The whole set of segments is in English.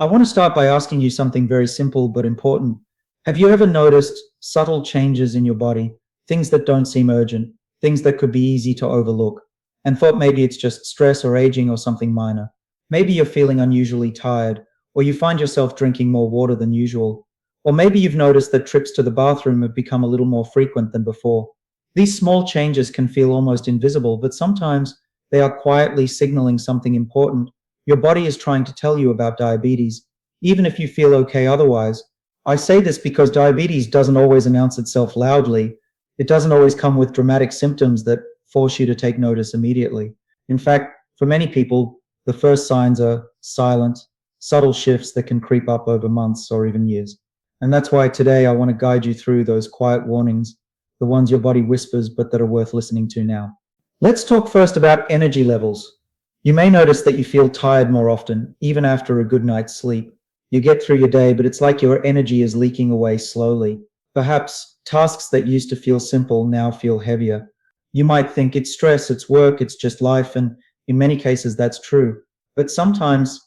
I want to start by asking you something very simple but important. Have you ever noticed subtle changes in your body, things that don't seem urgent, things that could be easy to overlook, and thought maybe it's just stress or aging or something minor? Maybe you're feeling unusually tired, or you find yourself drinking more water than usual, or maybe you've noticed that trips to the bathroom have become a little more frequent than before. These small changes can feel almost invisible, but sometimes they are quietly signaling something important. Your body is trying to tell you about diabetes, even if you feel okay otherwise. I say this because diabetes doesn't always announce itself loudly. It doesn't always come with dramatic symptoms that force you to take notice immediately. In fact, for many people, the first signs are silent, subtle shifts that can creep up over months or even years. And that's why today I want to guide you through those quiet warnings, the ones your body whispers but that are worth listening to now. Let's talk first about energy levels. You may notice that you feel tired more often, even after a good night's sleep. You get through your day, but it's like your energy is leaking away slowly. Perhaps tasks that used to feel simple now feel heavier. You might think it's stress, it's work, it's just life, and in many cases that's true. But sometimes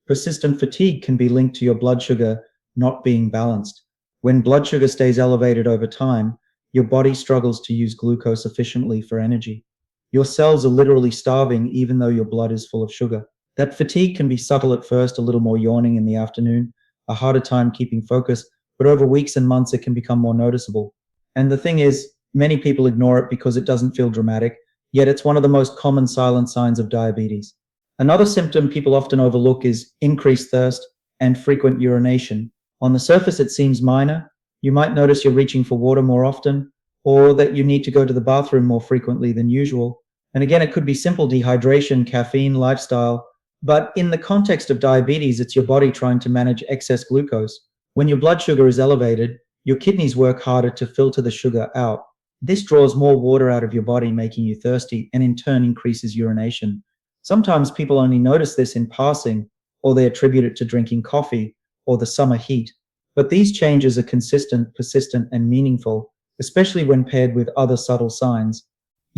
persistent fatigue can be linked to your blood sugar not being balanced. When blood sugar stays elevated over time, your body struggles to use glucose efficiently for energy. Your cells are literally starving even though your blood is full of sugar. That fatigue can be subtle at first, a little more yawning in the afternoon, a harder time keeping focus, but over weeks and months it can become more noticeable. And the thing is, many people ignore it because it doesn't feel dramatic, yet it's one of the most common silent signs of diabetes. Another symptom people often overlook is increased thirst and frequent urination. On the surface, it seems minor. You might notice you're reaching for water more often, or that you need to go to the bathroom more frequently than usual. And again, it could be simple dehydration, caffeine, lifestyle. But in the context of diabetes, it's your body trying to manage excess glucose. When your blood sugar is elevated, your kidneys work harder to filter the sugar out. This draws more water out of your body, making you thirsty, and in turn increases urination. Sometimes people only notice this in passing, or they attribute it to drinking coffee or the summer heat. But these changes are consistent, persistent, and meaningful, especially when paired with other subtle signs.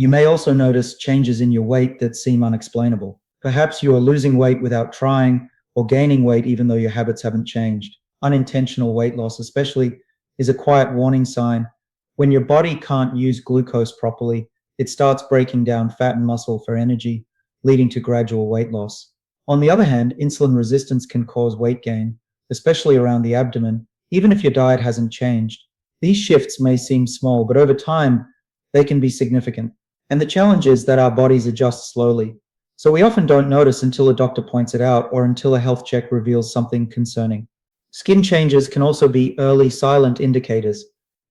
You may also notice changes in your weight that seem unexplainable. Perhaps you are losing weight without trying, or gaining weight even though your habits haven't changed. Unintentional weight loss, especially, is a quiet warning sign. When your body can't use glucose properly, it starts breaking down fat and muscle for energy, leading to gradual weight loss. On the other hand, insulin resistance can cause weight gain, especially around the abdomen, even if your diet hasn't changed. These shifts may seem small, but over time, they can be significant. And the challenge is that our bodies adjust slowly. So we often don't notice until a doctor points it out or until a health check reveals something concerning. Skin changes can also be early silent indicators.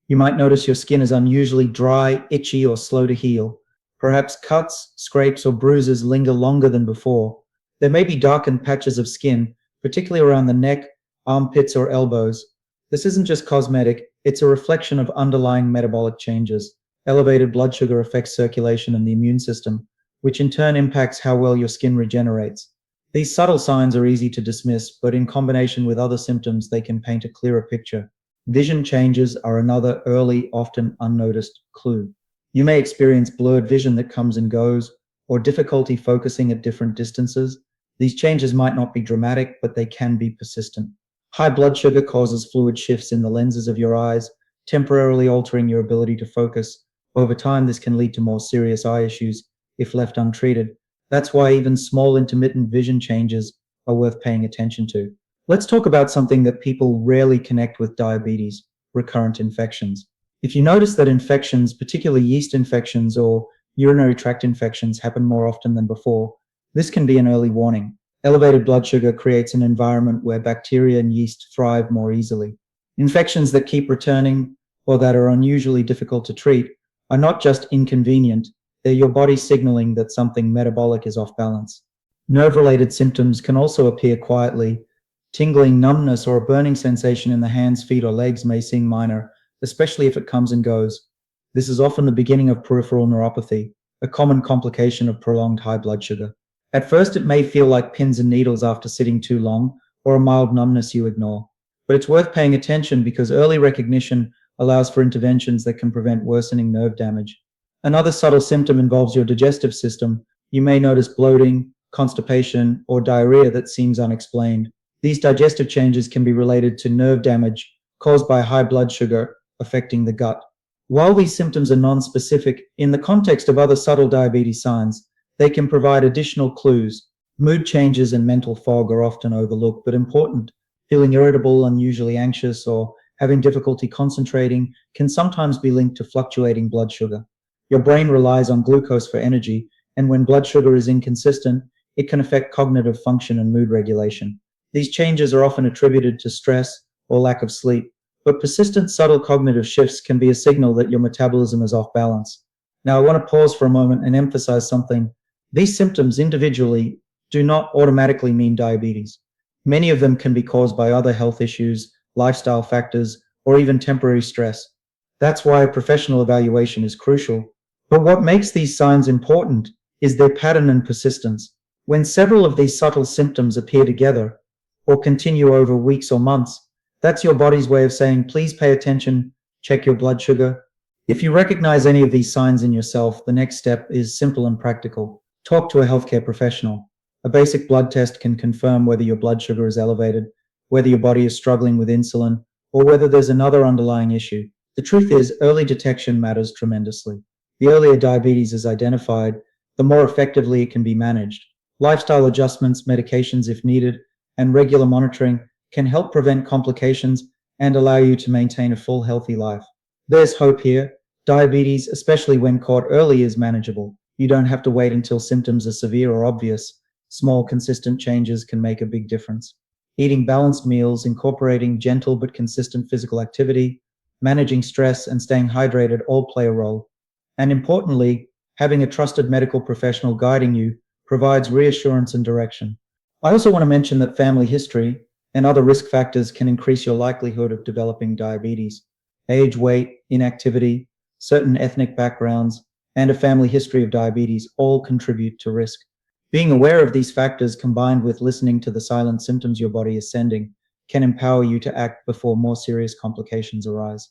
You might notice your skin is unusually dry, itchy, or slow to heal. Perhaps cuts, scrapes, or bruises linger longer than before. There may be darkened patches of skin, particularly around the neck, armpits, or elbows. This isn't just cosmetic, it's a reflection of underlying metabolic changes. Elevated blood sugar affects circulation and the immune system, which in turn impacts how well your skin regenerates. These subtle signs are easy to dismiss, but in combination with other symptoms, they can paint a clearer picture. Vision changes are another early, often unnoticed clue. You may experience blurred vision that comes and goes, or difficulty focusing at different distances. These changes might not be dramatic, but they can be persistent. High blood sugar causes fluid shifts in the lenses of your eyes, temporarily altering your ability to focus. Over time, this can lead to more serious eye issues if left untreated. That's why even small intermittent vision changes are worth paying attention to. Let's talk about something that people rarely connect with diabetes: recurrent infections. If you notice that infections, particularly yeast infections or urinary tract infections, happen more often than before, this can be an early warning. Elevated blood sugar creates an environment where bacteria and yeast thrive more easily. Infections that keep returning or that are unusually difficult to treat are not just inconvenient, they're your body signaling that something metabolic is off balance. Nerve-related symptoms can also appear quietly. Tingling, numbness, or a burning sensation in the hands, feet, or legs may seem minor, especially if it comes and goes. This is often the beginning of peripheral neuropathy, a common complication of prolonged high blood sugar. At first, it may feel like pins and needles after sitting too long, or a mild numbness you ignore. But it's worth paying attention because early recognition allows for interventions that can prevent worsening nerve damage. Another subtle symptom involves your digestive system. You may notice bloating, constipation, or diarrhea that seems unexplained. These digestive changes can be related to nerve damage caused by high blood sugar affecting the gut. While these symptoms are non-specific, in the context of other subtle diabetes signs, they can provide additional clues. Mood changes and mental fog are often overlooked but important. Feeling irritable, unusually anxious, or having difficulty concentrating can sometimes be linked to fluctuating blood sugar. Your brain relies on glucose for energy, and when blood sugar is inconsistent, it can affect cognitive function and mood regulation. These changes are often attributed to stress or lack of sleep, but persistent subtle cognitive shifts can be a signal that your metabolism is off balance. Now, I want to pause for a moment and emphasize something. These symptoms individually do not automatically mean diabetes. Many of them can be caused by other health issues, lifestyle factors, or even temporary stress. That's why a professional evaluation is crucial. But what makes these signs important is their pattern and persistence. When several of these subtle symptoms appear together or continue over weeks or months, that's your body's way of saying, please pay attention, check your blood sugar. If you recognize any of these signs in yourself, the next step is simple and practical. Talk to a healthcare professional. A basic blood test can confirm whether your blood sugar is elevated, whether your body is struggling with insulin, or whether there's another underlying issue. The truth is, early detection matters tremendously. The earlier diabetes is identified, the more effectively it can be managed. Lifestyle adjustments, medications if needed, and regular monitoring can help prevent complications and allow you to maintain a full, healthy life. There's hope here. Diabetes, especially when caught early, is manageable. You don't have to wait until symptoms are severe or obvious. Small, consistent changes can make a big difference. Eating balanced meals, incorporating gentle but consistent physical activity, managing stress, and staying hydrated all play a role. And importantly, having a trusted medical professional guiding you provides reassurance and direction. I also want to mention that family history and other risk factors can increase your likelihood of developing diabetes. Age, weight, inactivity, certain ethnic backgrounds, and a family history of diabetes all contribute to risk. Being aware of these factors combined with listening to the silent symptoms your body is sending can empower you to act before more serious complications arise.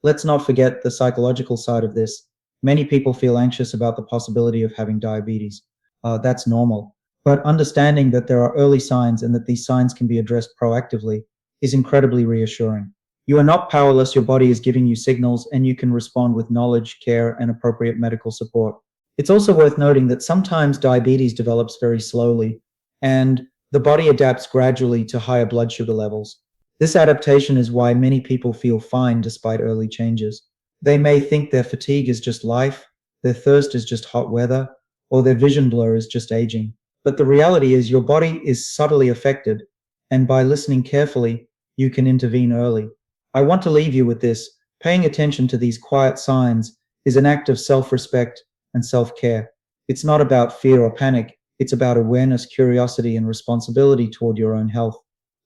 Let's not forget the psychological side of this. Many people feel anxious about the possibility of having diabetes. That's normal. But understanding that there are early signs and that these signs can be addressed proactively is incredibly reassuring. You are not powerless, your body is giving you signals, and you can respond with knowledge, care, and appropriate medical support. It's also worth noting that sometimes diabetes develops very slowly, and the body adapts gradually to higher blood sugar levels. This adaptation is why many people feel fine despite early changes. They may think their fatigue is just life, their thirst is just hot weather, or their vision blur is just aging. But the reality is your body is subtly affected, and by listening carefully, you can intervene early. I want to leave you with this. Paying attention to these quiet signs is an act of self-respect and self-care. It's not about fear or panic. It's about awareness, curiosity, and responsibility toward your own health.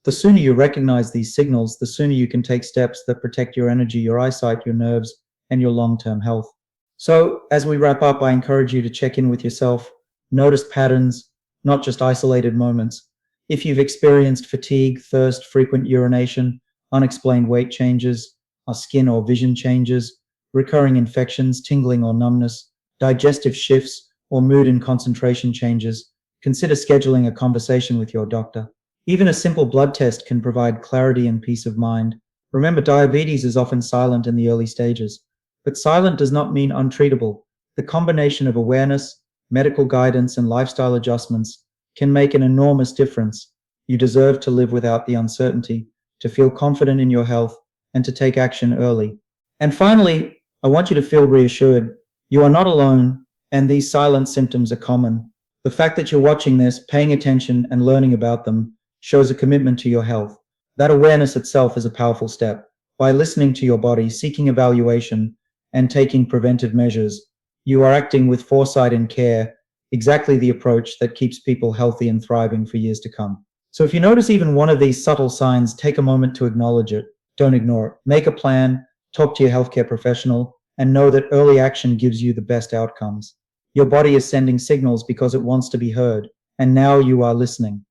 The sooner you recognize these signals, the sooner you can take steps that protect your energy, your eyesight, your nerves, and your long-term health. So, as we wrap up, I encourage you to check in with yourself, notice patterns, not just isolated moments. If you've experienced fatigue, thirst, frequent urination, unexplained weight changes, skin or vision changes, recurring infections, tingling or numbness, digestive shifts, or mood and concentration changes, consider scheduling a conversation with your doctor. Even a simple blood test can provide clarity and peace of mind. Remember, diabetes is often silent in the early stages, but silent does not mean untreatable. The combination of awareness, medical guidance, and lifestyle adjustments can make an enormous difference. You deserve to live without the uncertainty, to feel confident in your health, and to take action early. And finally, I want you to feel reassured. You are not alone, and these silent symptoms are common. The fact that you're watching this, paying attention, and learning about them shows a commitment to your health. That awareness itself is a powerful step. By listening to your body, seeking evaluation, and taking preventive measures, you are acting with foresight and care, exactly the approach that keeps people healthy and thriving for years to come. So if you notice even one of these subtle signs, take a moment to acknowledge it. Don't ignore it. Make a plan, talk to your healthcare professional, and know that early action gives you the best outcomes. Your body is sending signals because it wants to be heard, and now you are listening.